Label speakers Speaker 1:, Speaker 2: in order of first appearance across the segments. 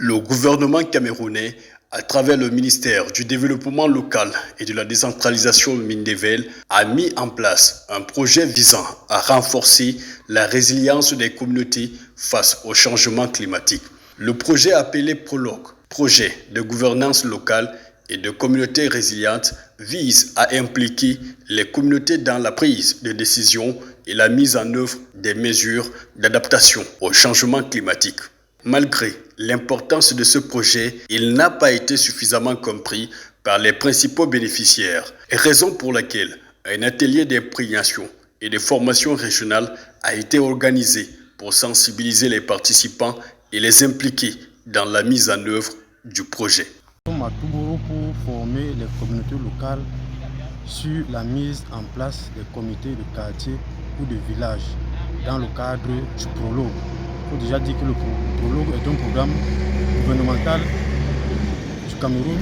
Speaker 1: Le gouvernement camerounais, à travers le ministère du Développement local et de la décentralisation Mindevel, a mis en place un projet visant à renforcer la résilience des communautés face au changement climatique. Le projet appelé Prologue, projet de gouvernance locale et de communautés résilientes, vise à impliquer les communautés dans la prise de décision et la mise en œuvre des mesures d'adaptation au changement climatique. Malgré l'importance de ce projet, il n'a pas été suffisamment compris par les principaux bénéficiaires, raison pour laquelle un atelier d'imprégnation et de formation régionale a été organisé pour sensibiliser les participants et les impliquer dans la mise en œuvre du projet.
Speaker 2: Nous sommes à Touboro pour former les communautés locales sur la mise en place des comités de quartier ou de village dans le cadre du Prologue. Il faut déjà dire que le Prologue est un programme gouvernemental du Cameroun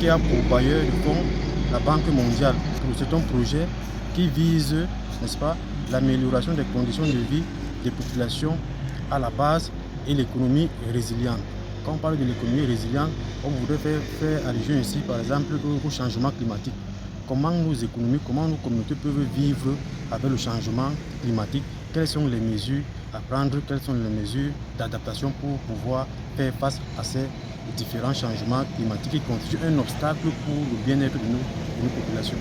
Speaker 2: qui a pour bailleur de fonds la Banque mondiale. C'est un projet qui vise, n'est-ce pas, l'amélioration des conditions de vie des populations à la base et l'économie résiliente. Quand on parle de l'économie résiliente, on voudrait faire allusion ici, par exemple, au changement climatique. Comment nos économies, comment nos communautés peuvent vivre avec le changement climatique? Quelles sont les mesures à prendre? Quelles sont les mesures d'adaptation pour pouvoir faire face à ces différents changements climatiques qui constituent un obstacle pour le bien-être de nos populations?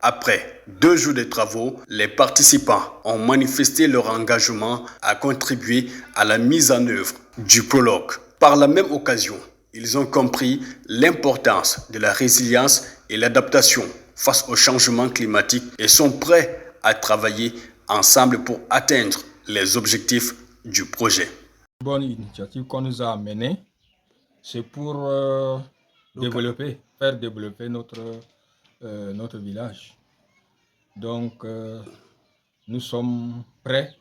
Speaker 1: Après 2 jours de travaux, les participants ont manifesté leur engagement à contribuer à la mise en œuvre du prologue. Par la même occasion, ils ont compris l'importance de la résilience et l'adaptation face au changement climatique et sont prêts à travailler ensemble pour atteindre les objectifs du projet.
Speaker 3: Bonne initiative qu'on nous a amenée, c'est pour faire développer notre village. Donc, nous sommes prêts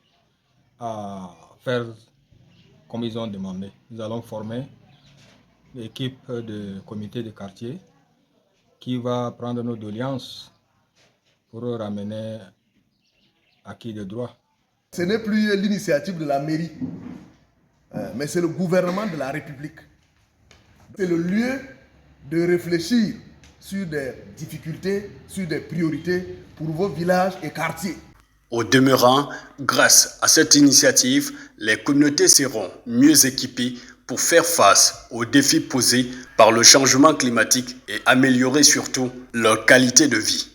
Speaker 3: à faire comme ils ont demandé. Nous allons former l'équipe de comité de quartier qui va prendre nos doléances pour ramener acquis de droit.
Speaker 4: Ce n'est plus l'initiative de la mairie, mais c'est le gouvernement de la République. C'est le lieu de réfléchir sur des difficultés, sur des priorités pour vos villages et quartiers.
Speaker 1: Au demeurant, grâce à cette initiative, les communautés seront mieux équipées pour faire face aux défis posés par le changement climatique et améliorer surtout leur qualité de vie.